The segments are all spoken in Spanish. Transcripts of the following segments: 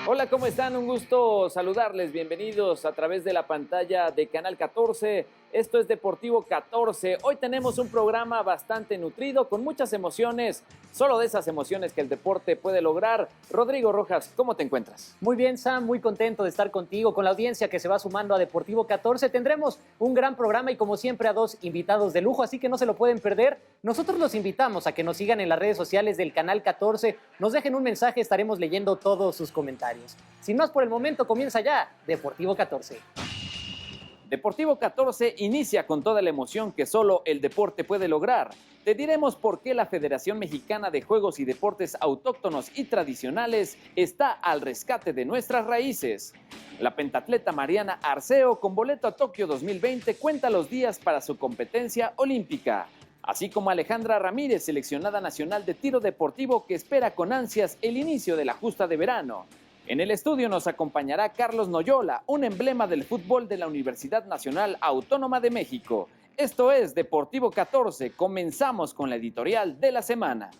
Hola, ¿cómo están? Un gusto saludarles. Bienvenidos a través de la pantalla de Canal 14. Esto es Deportivo 14. Hoy tenemos un programa bastante nutrido, con muchas emociones, solo de esas emociones que el deporte puede lograr. Rodrigo Rojas, ¿cómo te encuentras? Muy bien, Sam, muy contento de estar contigo, con la audiencia que se va sumando a Deportivo 14. Tendremos un gran programa y como siempre a dos invitados de lujo, así que no se lo pueden perder. Nosotros los invitamos a que nos sigan en las redes sociales del Canal 14, nos dejen un mensaje, estaremos leyendo todos sus comentarios. Sin más por el momento, comienza ya Deportivo 14. Deportivo 14 inicia con toda la emoción que solo el deporte puede lograr. Te diremos por qué la Federación Mexicana de Juegos y Deportes Autóctonos y Tradicionales está al rescate de nuestras raíces. La pentatleta Mariana Arceo, con boleto a Tokio 2020, cuenta los días para su competencia olímpica. Así como Alejandra Ramírez, seleccionada nacional de tiro deportivo, que espera con ansias el inicio de la justa de verano. En el estudio nos acompañará Carlos Noyola, un emblema del fútbol de la Universidad Nacional Autónoma de México. Esto es Deportivo 14. Comenzamos con la editorial de la semana.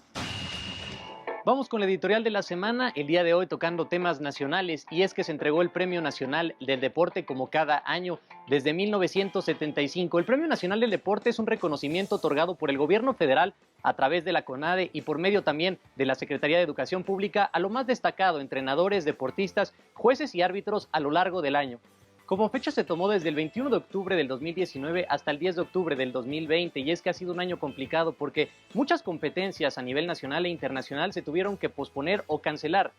Vamos con la editorial de la semana, el día de hoy tocando temas nacionales, y es que se entregó el Premio Nacional del Deporte como cada año desde 1975. El Premio Nacional del Deporte es un reconocimiento otorgado por el gobierno federal a través de la CONADE y por medio también de la Secretaría de Educación Pública a lo más destacado, entrenadores, deportistas, jueces y árbitros a lo largo del año. Como fecha se tomó desde el 21 de octubre del 2019 hasta el 10 de octubre del 2020, y es que ha sido un año complicado porque muchas competencias a nivel nacional e internacional se tuvieron que posponer o cancelar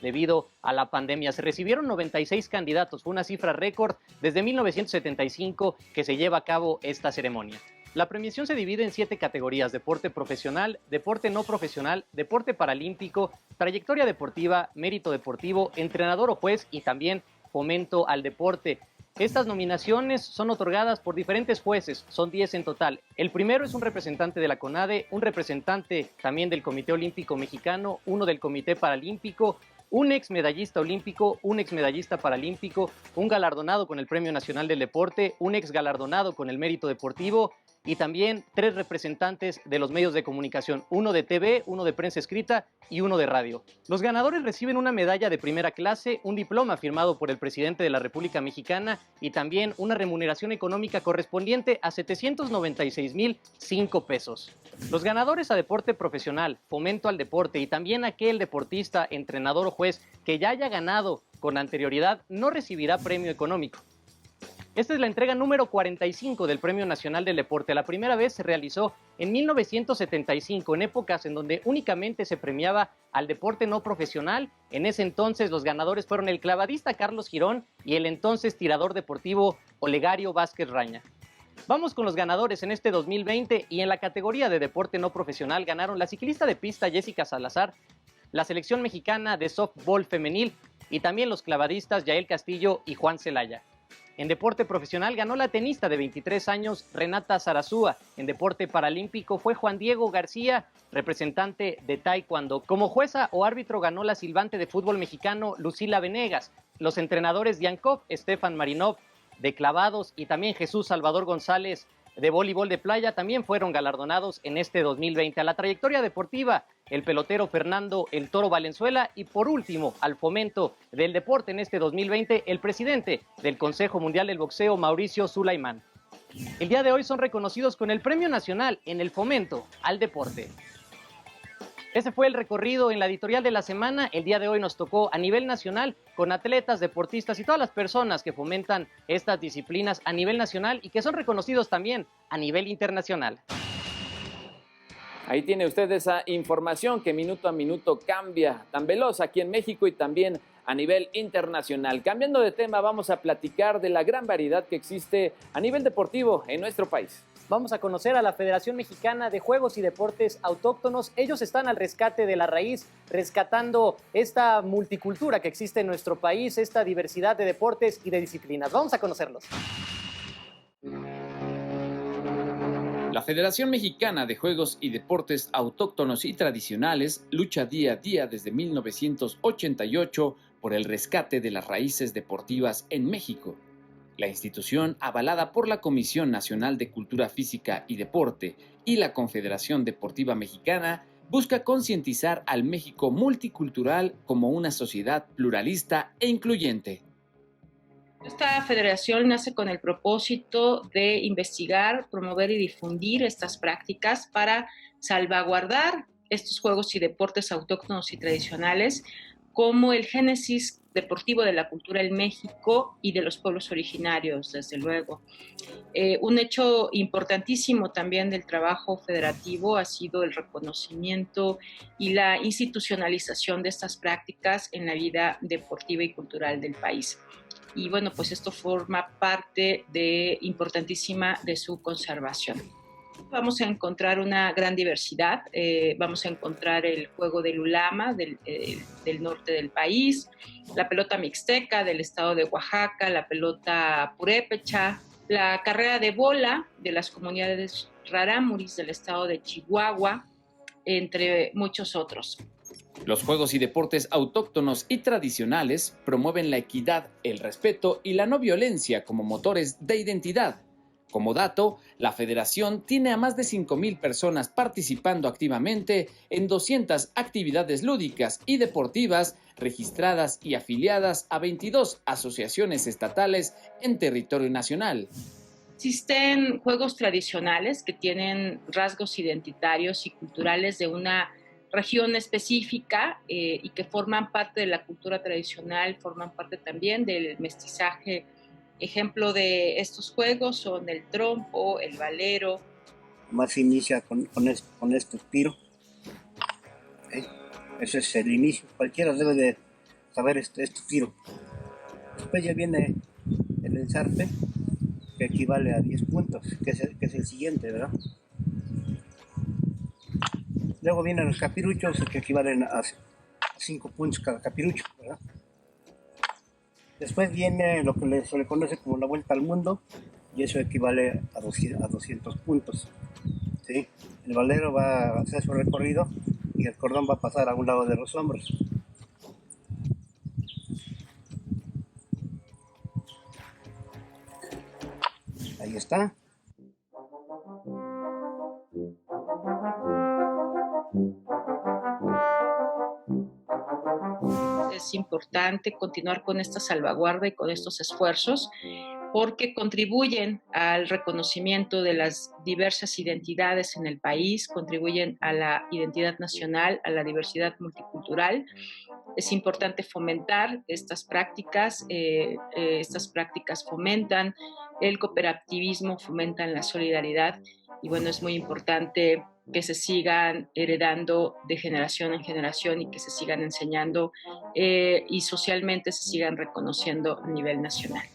debido a la pandemia. Se recibieron 96 candidatos, fue una cifra récord desde 1975 que se lleva a cabo esta ceremonia. La premiación se divide en 7 categorías: deporte profesional, deporte no profesional, deporte paralímpico, trayectoria deportiva, mérito deportivo, entrenador o juez y también fomento al deporte. Estas nominaciones son otorgadas por diferentes jueces, son 10 en total. El primero es un representante de la CONADE, un representante también del Comité Olímpico Mexicano, uno del Comité Paralímpico, un ex medallista olímpico, un ex medallista paralímpico, un galardonado con el Premio Nacional del Deporte, un ex galardonado con el Mérito Deportivo y también 3 representantes de los medios de comunicación, uno de TV, uno de prensa escrita y uno de radio. Los ganadores reciben una medalla de primera clase, un diploma firmado por el presidente de la República Mexicana y también una remuneración económica correspondiente a 796,005 pesos. Los ganadores a deporte profesional, fomento al deporte y también aquel deportista, entrenador o juez que ya haya ganado con anterioridad no recibirá premio económico. Esta es la entrega número 45 del Premio Nacional del Deporte. La primera vez se realizó en 1975, en épocas en donde únicamente se premiaba al deporte no profesional. En ese entonces los ganadores fueron el clavadista Carlos Girón y el entonces tirador deportivo Olegario Vázquez Raña. Vamos con los ganadores en este 2020, y en la categoría de deporte no profesional ganaron la ciclista de pista Jessica Salazar, la selección mexicana de softball femenil y también los clavadistas Yael Castillo y Juan Celaya. En deporte profesional ganó la tenista de 23 años Renata Zarazúa. En deporte paralímpico fue Juan Diego García, representante de taekwondo. Como jueza o árbitro ganó la silbante de fútbol mexicano Lucila Venegas. Los entrenadores Yankov, Stefan Marinov de clavados y también Jesús Salvador González de voleibol de playa también fueron galardonados en este 2020. A la trayectoria deportiva, el pelotero Fernando El Toro Valenzuela, y por último, al fomento del deporte en este 2020, el presidente del Consejo Mundial del Boxeo, Mauricio Sulaimán. El día de hoy son reconocidos con el Premio Nacional en el fomento al deporte. Ese fue el recorrido en la editorial de la semana. El día de hoy nos tocó a nivel nacional con atletas, deportistas y todas las personas que fomentan estas disciplinas a nivel nacional y que son reconocidos también a nivel internacional. Ahí tiene usted esa información que minuto a minuto cambia tan veloz aquí en México y también a nivel internacional. Cambiando de tema, vamos a platicar de la gran variedad que existe a nivel deportivo en nuestro país. Vamos a conocer a la Federación Mexicana de Juegos y Deportes Autóctonos. Ellos están al rescate de la raíz, rescatando esta multicultura que existe en nuestro país, esta diversidad de deportes y de disciplinas. Vamos a conocerlos. La Federación Mexicana de Juegos y Deportes Autóctonos y Tradicionales lucha día a día desde 1988 por el rescate de las raíces deportivas en México. La institución, avalada por la Comisión Nacional de Cultura Física y Deporte y la Confederación Deportiva Mexicana, busca concientizar al México multicultural como una sociedad pluralista e incluyente. Esta federación nace con el propósito de investigar, promover y difundir estas prácticas para salvaguardar estos juegos y deportes autóctonos y tradicionales como el génesis deportivo de la cultura en México y de los pueblos originarios, desde luego. Un hecho importantísimo también del trabajo federativo ha sido el reconocimiento y la institucionalización de estas prácticas en la vida deportiva y cultural del país. Y bueno, pues esto forma parte importantísima de su conservación. Vamos a encontrar una gran diversidad, vamos a encontrar el juego del ulama del norte del país, la pelota mixteca del estado de Oaxaca, la pelota purépecha, la carrera de bola de las comunidades rarámuris del estado de Chihuahua, entre muchos otros. Los juegos y deportes autóctonos y tradicionales promueven la equidad, el respeto y la no violencia como motores de identidad. Como dato, la federación tiene a más de 5,000 personas participando activamente en 200 actividades lúdicas y deportivas registradas y afiliadas a 22 asociaciones estatales en territorio nacional. Existen juegos tradicionales que tienen rasgos identitarios y culturales de una región específica y que forman parte de la cultura tradicional, forman parte también del mestizaje. Ejemplo de estos juegos son el trompo, el valero. Más se inicia con este tiro. Ese es el inicio. Cualquiera debe de saber este tiro. Después ya viene el ensarpe, que equivale a 10 puntos, que es el siguiente, ¿verdad? Luego vienen los capiruchos, que equivalen a 5 puntos cada capirucho, ¿verdad? Después viene lo que se le conoce como la vuelta al mundo, y eso equivale a 200 puntos. ¿Sí? El valero va a hacer su recorrido y el cordón va a pasar a un lado de los hombros. Ahí está. Es importante continuar con esta salvaguarda y con estos esfuerzos porque contribuyen al reconocimiento de las diversas identidades en el país, contribuyen a la identidad nacional, a la diversidad multicultural. Es importante fomentar estas prácticas fomentan el cooperativismo, fomentan la solidaridad y bueno, es muy importante que se sigan heredando de generación en generación y que se sigan enseñando y socialmente se sigan reconociendo a nivel nacional.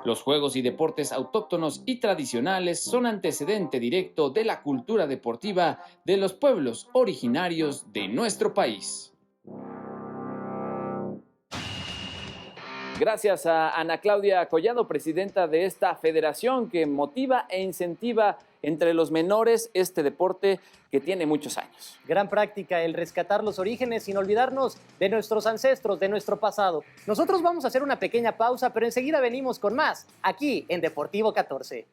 Los juegos y deportes autóctonos y tradicionales son antecedente directo de la cultura deportiva de los pueblos originarios de nuestro país. Gracias a Ana Claudia Collado, presidenta de esta federación que motiva e incentiva entre los menores este deporte que tiene muchos años. Gran práctica el rescatar los orígenes sin olvidarnos de nuestros ancestros, de nuestro pasado. Nosotros vamos a hacer una pequeña pausa, pero enseguida venimos con más, aquí en Deportivo 14.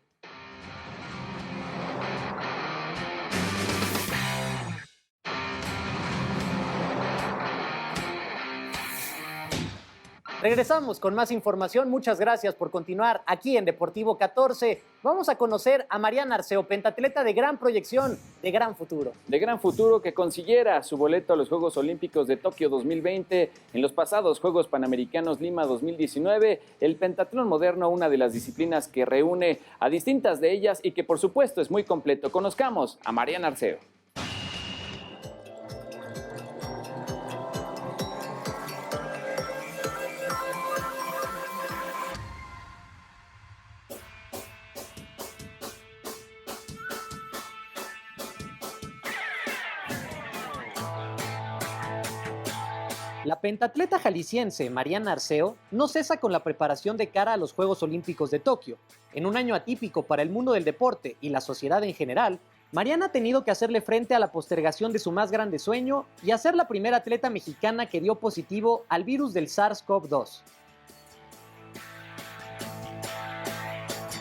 Regresamos con más información. Muchas gracias por continuar aquí en Deportivo 14. Vamos a conocer a Mariana Arceo, pentatleta de gran proyección, de gran futuro. De gran futuro, que consiguiera su boleto a los Juegos Olímpicos de Tokio 2020, en los pasados Juegos Panamericanos Lima 2019, el pentatlón moderno, una de las disciplinas que reúne a distintas de ellas y que por supuesto es muy completo. Conozcamos a Mariana Arceo. La pentatleta jalisciense Mariana Arceo no cesa con la preparación de cara a los Juegos Olímpicos de Tokio. En un año atípico para el mundo del deporte y la sociedad en general, Mariana ha tenido que hacerle frente a la postergación de su más grande sueño y a ser la primera atleta mexicana que dio positivo al virus del SARS-CoV-2.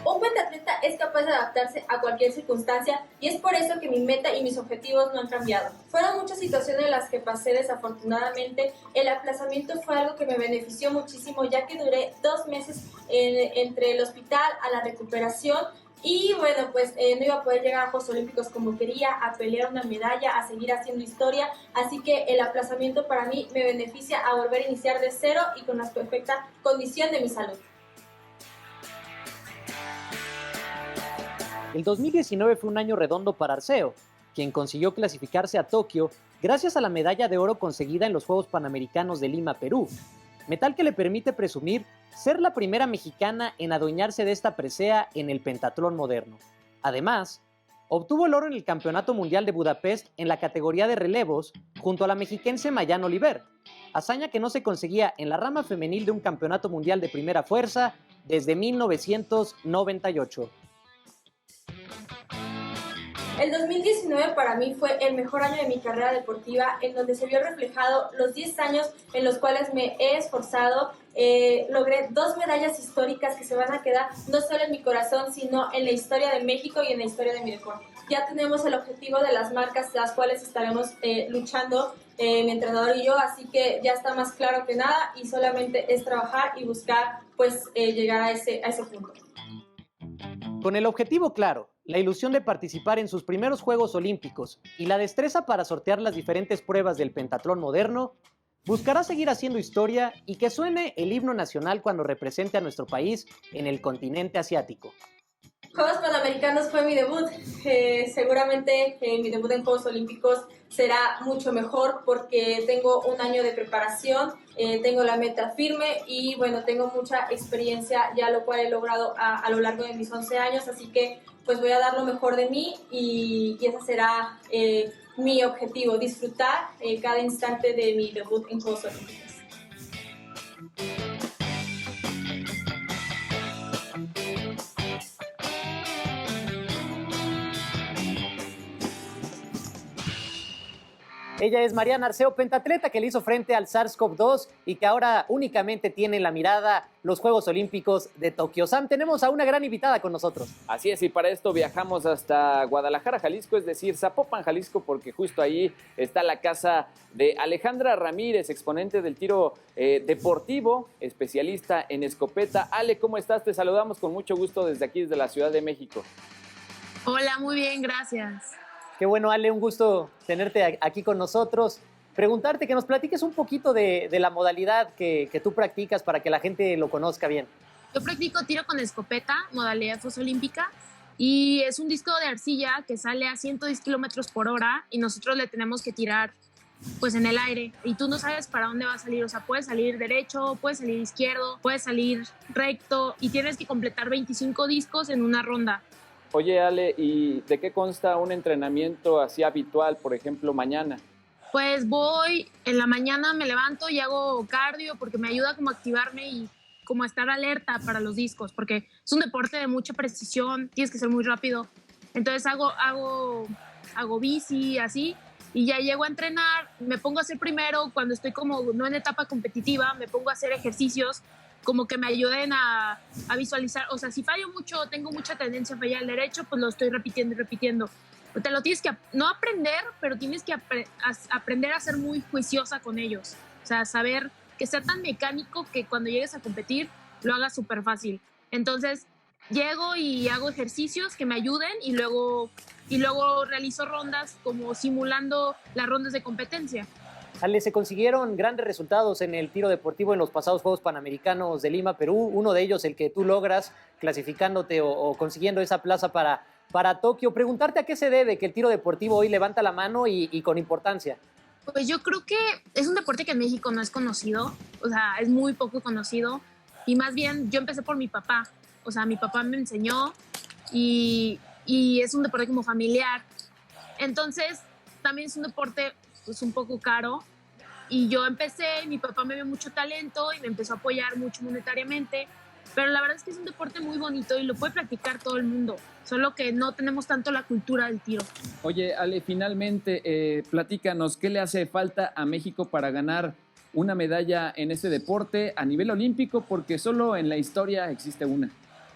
Un pentatleta es capaz de adaptarse a cualquier circunstancia y es por eso que mi meta y mis objetivos no han cambiado. Fueron muchas situaciones en las que pasé desafortunadamente. El aplazamiento fue algo que me benefició muchísimo, ya que duré 2 meses entre el hospital a la recuperación. Y bueno, pues no iba a poder llegar a Juegos Olímpicos como quería, a pelear una medalla, a seguir haciendo historia. Así que el aplazamiento para mí me beneficia a volver a iniciar de cero y con la perfecta condición de mi salud. El 2019 fue un año redondo para Arceo, quien consiguió clasificarse a Tokio gracias a la medalla de oro conseguida en los Juegos Panamericanos de Lima, Perú. Metal que le permite presumir ser la primera mexicana en adueñarse de esta presea en el pentatlón moderno. Además, obtuvo el oro en el Campeonato Mundial de Budapest en la categoría de relevos junto a la mexiquense Mayan Oliver, hazaña que no se conseguía en la rama femenil de un campeonato mundial de primera fuerza desde 1998. El 2019 para mí fue el mejor año de mi carrera deportiva, en donde se vio reflejado los 10 años en los cuales me he esforzado. Logré 2 medallas históricas que se van a quedar no solo en mi corazón, sino en la historia de México y en la historia de mi deporte. Ya tenemos el objetivo de las marcas, las cuales estaremos luchando mi entrenador y yo, así que ya está más claro que nada y solamente es trabajar y buscar pues llegar a ese punto. Con el objetivo claro, la ilusión de participar en sus primeros Juegos Olímpicos y la destreza para sortear las diferentes pruebas del pentatlón moderno, buscará seguir haciendo historia y que suene el himno nacional cuando represente a nuestro país en el continente asiático. Juegos Panamericanos fue mi debut. Seguramente mi debut en Juegos Olímpicos será mucho mejor porque tengo un año de preparación, tengo la meta firme y bueno, tengo mucha experiencia, ya lo cual he logrado a lo largo de mis 11 años, así que pues voy a dar lo mejor de mí y ese será mi objetivo, disfrutar cada instante de mi debut en Juegos Olímpicos. Ella es Mariana Arceo, pentatleta que le hizo frente al SARS-CoV-2 y que ahora únicamente tiene en la mirada los Juegos Olímpicos de Tokio. Sam, tenemos a una gran invitada con nosotros. Así es, y para esto viajamos hasta Guadalajara, Jalisco, es decir, Zapopan, Jalisco, porque justo ahí está la casa de Alejandra Ramírez, exponente del tiro deportivo, especialista en escopeta. Ale, ¿cómo estás? Te saludamos con mucho gusto desde aquí, desde la Ciudad de México. Hola, muy bien, gracias. Qué bueno, Ale, un gusto tenerte aquí con nosotros. Preguntarte, que nos platiques un poquito de la modalidad que tú practicas para que la gente lo conozca bien. Yo practico tiro con escopeta, modalidad fosolímpica, y es un disco de arcilla que sale a 110 kilómetros por hora y nosotros le tenemos que tirar pues en el aire y tú no sabes para dónde va a salir, o sea, puede salir derecho, puede salir izquierdo, puede salir recto y tienes que completar 25 discos en una ronda. Oye, Ale, ¿y de qué consta un entrenamiento así habitual, por ejemplo, mañana? Pues voy, en la mañana me levanto y hago cardio porque me ayuda como a activarme y como a estar alerta para los discos, porque es un deporte de mucha precisión, tienes que ser muy rápido. Entonces hago bici, así, y ya llego a entrenar, me pongo a hacer primero, cuando estoy como no en etapa competitiva, me pongo a hacer ejercicios como que me ayuden a visualizar, o sea, si fallo mucho, tengo mucha tendencia a fallar el derecho, pues lo estoy repitiendo y repitiendo. Te lo tienes que, no aprender, pero tienes que aprender a ser muy juiciosa con ellos. O sea, saber que sea tan mecánico que cuando llegues a competir lo hagas súper fácil. Entonces, llego y hago ejercicios que me ayuden y luego realizo rondas como simulando las rondas de competencia. Ale, se consiguieron grandes resultados en el tiro deportivo en los pasados Juegos Panamericanos de Lima, Perú. Uno de ellos, el que tú logras clasificándote o consiguiendo esa plaza para Tokio. Preguntarte a qué se debe que el tiro deportivo hoy levanta la mano y con importancia. Pues yo creo que es un deporte que en México no es conocido, o sea, es muy poco conocido. Y más bien, yo empecé por mi papá. O sea, mi papá me enseñó y es un deporte como familiar. Entonces, también es un deporte pues un poco caro y yo empecé, mi papá me vio mucho talento y me empezó a apoyar mucho monetariamente, pero la verdad es que es un deporte muy bonito y lo puede practicar todo el mundo, solo que no tenemos tanto la cultura del tiro. Oye, Ale, finalmente, platícanos, ¿qué le hace falta a México para ganar una medalla en este deporte a nivel olímpico? Porque solo en la historia existe una.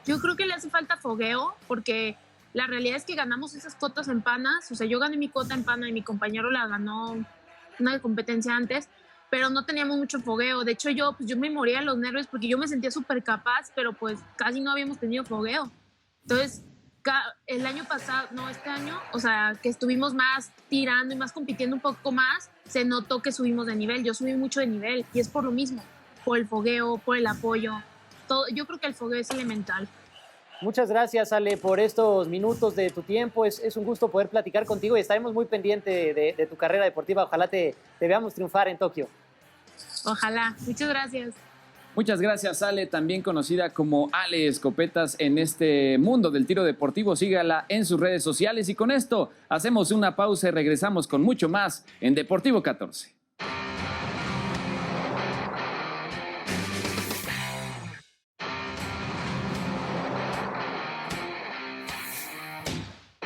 Yo creo que le hace falta fogueo, porque la realidad es que ganamos esas cuotas en panas. O sea, yo gané mi cuota en pana y mi compañero la ganó una competencia antes, pero no teníamos mucho fogueo. De hecho, yo me moría de los nervios porque yo me sentía súper capaz, pero pues casi no habíamos tenido fogueo. Entonces, el año pasado, no, este año, o sea, que estuvimos más tirando y más compitiendo un poco más, se notó que subimos de nivel. Yo subí mucho de nivel y es por lo mismo, por el fogueo, por el apoyo. Todo, yo creo que el fogueo es elemental. Muchas gracias, Ale, por estos minutos de tu tiempo. Es un gusto poder platicar contigo y estaremos muy pendientes de tu carrera deportiva. Ojalá te veamos triunfar en Tokio. Ojalá. Muchas gracias. Muchas gracias, Ale, también conocida como Ale Escopetas en este mundo del tiro deportivo. Sígala en sus redes sociales y con esto hacemos una pausa y regresamos con mucho más en Deportivo 14.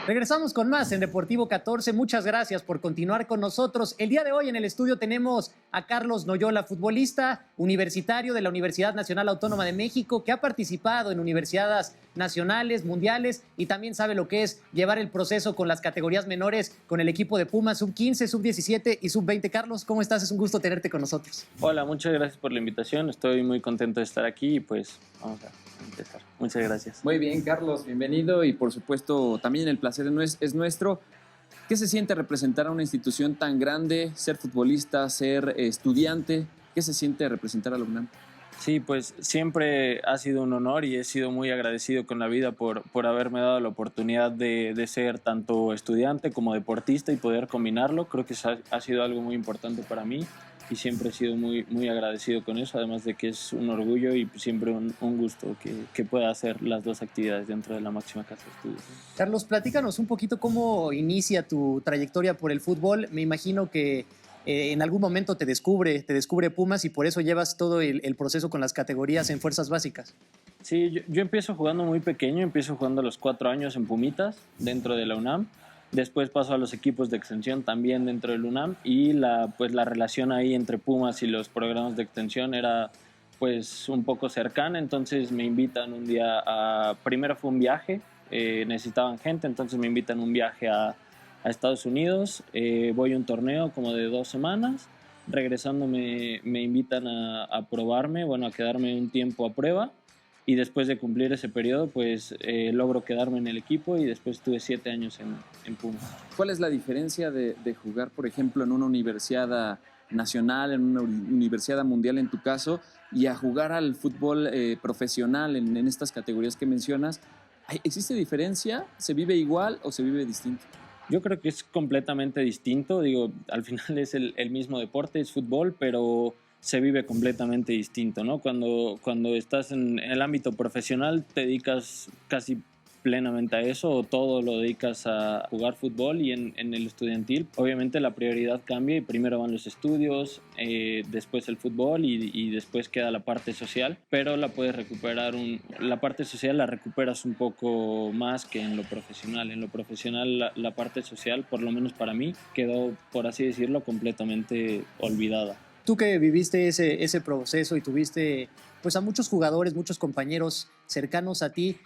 Regresamos con más en Deportivo 14. Muchas gracias por continuar con nosotros. El día de hoy en el estudio tenemos a Carlos Noyola, futbolista universitario de la Universidad Nacional Autónoma de México, que ha participado en universidades nacionales, mundiales y también sabe lo que es llevar el proceso con las categorías menores con el equipo de Pumas, sub-15, sub-17 y sub-20. Carlos, ¿cómo estás? Es un gusto tenerte con nosotros. Hola, muchas gracias por la invitación. Estoy muy contento de estar aquí y pues vamos a empezar. Muchas gracias. Muy bien, Carlos, bienvenido y por supuesto también el placer es nuestro. ¿Qué se siente representar a una institución tan grande, ser futbolista, ser estudiante? ¿Qué se siente representar a la UNAM? Sí, pues siempre ha sido un honor y he sido muy agradecido con la vida por haberme dado la oportunidad de ser tanto estudiante como deportista y poder combinarlo. Creo que ha sido algo muy importante para mí y siempre he sido muy, muy agradecido con eso, además de que es un orgullo y siempre un gusto que pueda hacer las dos actividades dentro de la máxima casa de estudios. Carlos, platícanos un poquito cómo inicia tu trayectoria por el fútbol. Me imagino que en algún momento te descubre Pumas y por eso llevas todo el proceso con las categorías en fuerzas básicas. Sí, yo empiezo jugando muy pequeño, empiezo jugando a los 4 años en Pumitas, dentro de la UNAM. Después paso a los equipos de extensión también dentro del UNAM y la relación ahí entre Pumas y los programas de extensión era pues un poco cercana, entonces me invitan un día primero fue un viaje, necesitaban gente, entonces me invitan un viaje a Estados Unidos, voy a un torneo como de 2 semanas, regresando me invitan a probarme, a quedarme un tiempo a prueba. Y después de cumplir ese periodo, pues logro quedarme en el equipo y después estuve 7 años en Pumas. ¿Cuál es la diferencia de jugar, por ejemplo, en una universidad nacional, en una universidad mundial en tu caso, y a jugar al fútbol profesional en estas categorías que mencionas? ¿Existe diferencia? ¿Se vive igual o se vive distinto? Yo creo que es completamente distinto. Digo, al final es el mismo deporte, es fútbol, pero se vive completamente distinto, ¿no? Cuando estás en el ámbito profesional te dedicas casi plenamente a eso o todo lo dedicas a jugar fútbol y en el estudiantil obviamente la prioridad cambia y primero van los estudios, después el fútbol y después queda la parte social, pero la puedes recuperar, la parte social la recuperas un poco más que en lo profesional. En lo profesional la parte social, por lo menos para mí, quedó, por así decirlo, completamente olvidada. Tú que viviste ese proceso y tuviste pues a muchos jugadores, muchos compañeros cercanos a ti,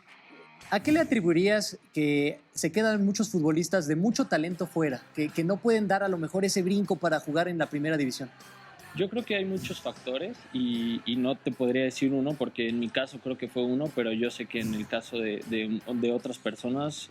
¿a qué le atribuirías que se quedan muchos futbolistas de mucho talento fuera, que no pueden dar a lo mejor ese brinco para jugar en la primera división? Yo creo que hay muchos factores y no te podría decir uno porque en mi caso creo que fue uno, pero yo sé que en el caso de otras personas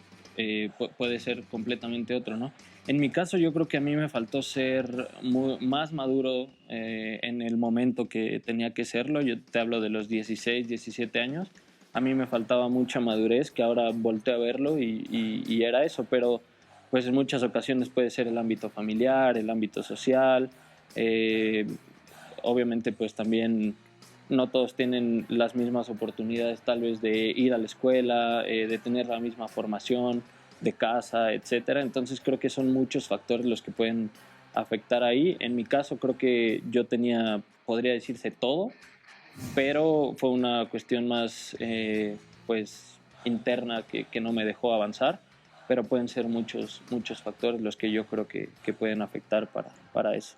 puede ser completamente otro, ¿no? En mi caso yo creo que a mí me faltó ser más maduro en el momento que tenía que serlo. Yo te hablo de los 16, 17 años. A mí me faltaba mucha madurez, que ahora volteo a verlo y era eso, pero pues en muchas ocasiones puede ser el ámbito familiar, el ámbito social. Obviamente pues también no todos tienen las mismas oportunidades tal vez de ir a la escuela, de tener la misma formación, de casa, etcétera. Entonces creo que son muchos factores los que pueden afectar ahí. En mi caso creo que yo tenía, podría decirse, todo, pero fue una cuestión más pues interna que no me dejó avanzar, pero pueden ser muchos factores los que yo creo que pueden afectar para eso.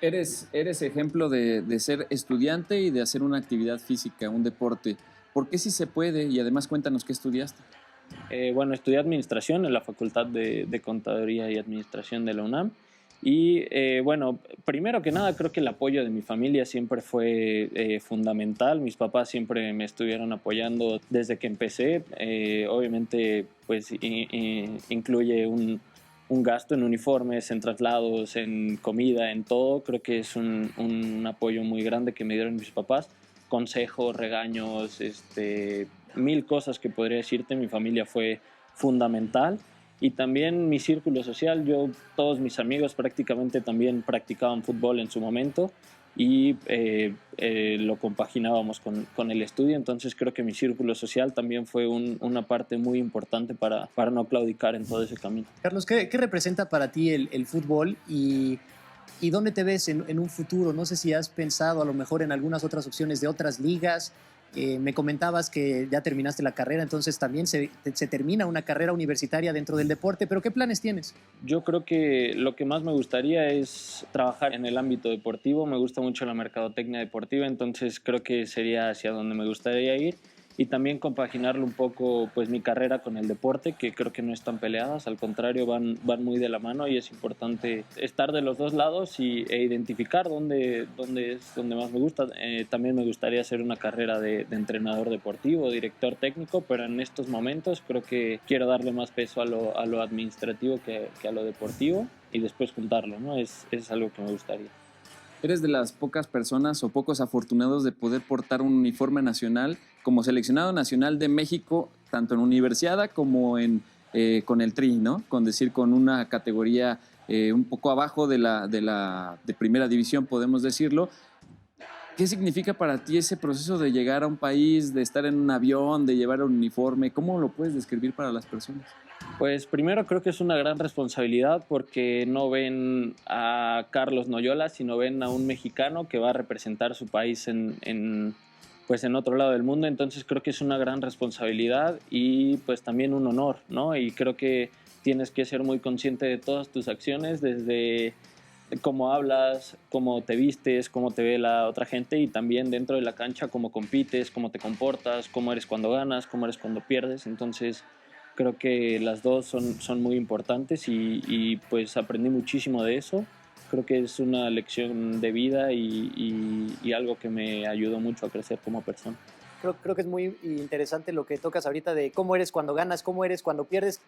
Eres ejemplo de ser estudiante y de hacer una actividad física, un deporte. ¿Por qué sí se puede? Y además cuéntanos qué estudiaste. Bueno, estudié administración en la Facultad de Contaduría y Administración de la UNAM. Y bueno, primero que nada, creo que el apoyo de mi familia siempre fue fundamental. Mis papás siempre me estuvieron apoyando desde que empecé. Obviamente, pues incluye un gasto en uniformes, en traslados, en comida, en todo. Creo que es un apoyo muy grande que me dieron mis papás. Consejos, regaños, mil cosas que podría decirte. Mi familia fue fundamental. Y también mi círculo social. Todos mis amigos prácticamente también practicaban fútbol en su momento y lo compaginábamos con el estudio. Entonces creo que mi círculo social también fue una parte muy importante para no claudicar en todo ese camino. Carlos, ¿qué representa para ti el fútbol y dónde te ves en un futuro? No sé si has pensado a lo mejor en algunas otras opciones de otras ligas. Me comentabas que ya terminaste la carrera, entonces también se termina una carrera universitaria dentro del deporte, pero ¿qué planes tienes? Yo creo que lo que más me gustaría es trabajar en el ámbito deportivo. Me gusta mucho la mercadotecnia deportiva, entonces creo que sería hacia donde me gustaría ir. Y también compaginarlo un poco, pues, mi carrera con el deporte, que creo que no están peleadas, al contrario, van muy de la mano y es importante estar de los dos lados e identificar dónde más me gusta. También me gustaría hacer una carrera de entrenador deportivo, director técnico, pero en estos momentos creo que quiero darle más peso a lo administrativo que a lo deportivo y después juntarlo, ¿no? Es algo que me gustaría. Eres de las pocas personas o pocos afortunados de poder portar un uniforme nacional como seleccionado nacional de México, tanto en universidad como con el Tri, ¿no? Con una categoría un poco abajo de primera división, podemos decirlo. ¿Qué significa para ti ese proceso de llegar a un país, de estar en un avión, de llevar un uniforme? ¿Cómo lo puedes describir para las personas? Pues primero creo que es una gran responsabilidad porque no ven a Carlos Noyola, sino ven a un mexicano que va a representar su país en otro lado del mundo. Entonces creo que es una gran responsabilidad y pues también un honor, ¿no? Y creo que tienes que ser muy consciente de todas tus acciones, desde cómo hablas, cómo te vistes, cómo te ve la otra gente y también dentro de la cancha cómo compites, cómo te comportas, cómo eres cuando ganas, cómo eres cuando pierdes. Entonces creo que las dos son muy importantes y pues aprendí muchísimo de eso. Creo que es una lección de vida y algo que me ayudó mucho a crecer como persona. Creo que es muy interesante lo que tocas ahorita de cómo eres cuando ganas, cómo eres cuando pierdes.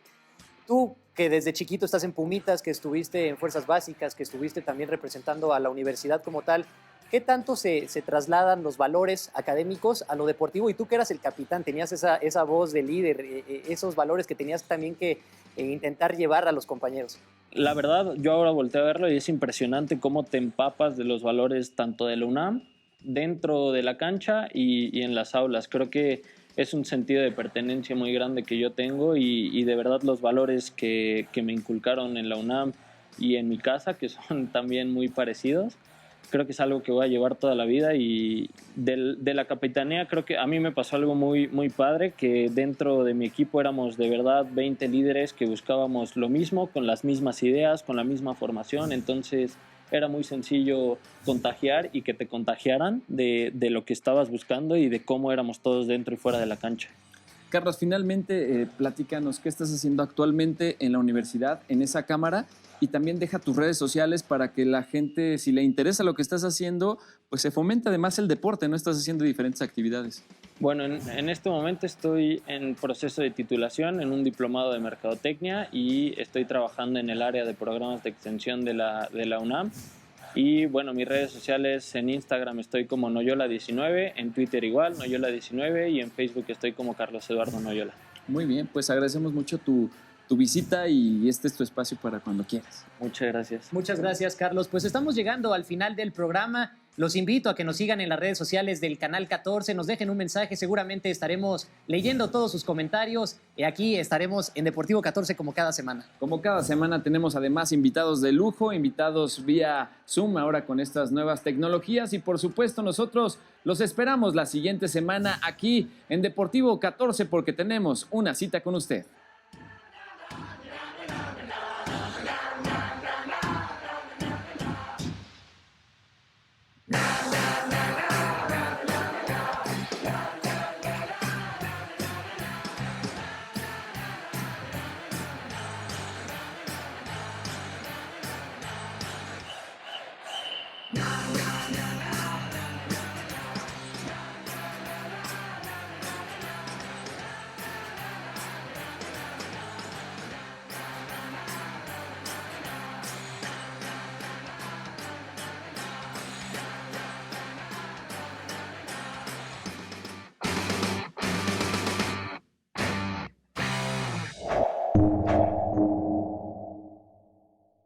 Tú, que desde chiquito estás en Pumitas, que estuviste en Fuerzas Básicas, que estuviste también representando a la universidad como tal, ¿qué tanto se trasladan los valores académicos a lo deportivo? Y tú que eras el capitán, tenías esa voz de líder, esos valores que tenías también que intentar llevar a los compañeros. La verdad, yo ahora volteo a verlo y es impresionante cómo te empapas de los valores tanto de la UNAM, dentro de la cancha y en las aulas. Creo que es un sentido de pertenencia muy grande que yo tengo y de verdad los valores que me inculcaron en la UNAM y en mi casa, que son también muy parecidos, creo que es algo que voy a llevar toda la vida. Y de la capitanía creo que a mí me pasó algo muy, muy padre, que dentro de mi equipo éramos de verdad 20 líderes que buscábamos lo mismo, con las mismas ideas, con la misma formación. Entonces era muy sencillo contagiar y que te contagiaran de lo que estabas buscando y de cómo éramos todos dentro y fuera de la cancha. Carlos, finalmente platícanos qué estás haciendo actualmente en la universidad, en esa cámara, y también deja tus redes sociales para que la gente, si le interesa lo que estás haciendo, pues se fomente además el deporte, ¿no? Estás haciendo diferentes actividades. Bueno, en este momento estoy en proceso de titulación en un diplomado de mercadotecnia y estoy trabajando en el área de programas de extensión de la UNAM. Y bueno, mis redes sociales, en Instagram estoy como Noyola19, en Twitter igual, Noyola19, y en Facebook estoy como Carlos Eduardo Noyola. Muy bien, pues agradecemos mucho tu visita y este es tu espacio para cuando quieras. Muchas gracias. Muchas gracias, Carlos. Pues estamos llegando al final del programa. Los invito a que nos sigan en las redes sociales del Canal 14, nos dejen un mensaje, seguramente estaremos leyendo todos sus comentarios y aquí estaremos en Deportivo 14 como cada semana. Como cada semana tenemos además invitados de lujo, invitados vía Zoom ahora con estas nuevas tecnologías y por supuesto nosotros los esperamos la siguiente semana aquí en Deportivo 14 porque tenemos una cita con usted.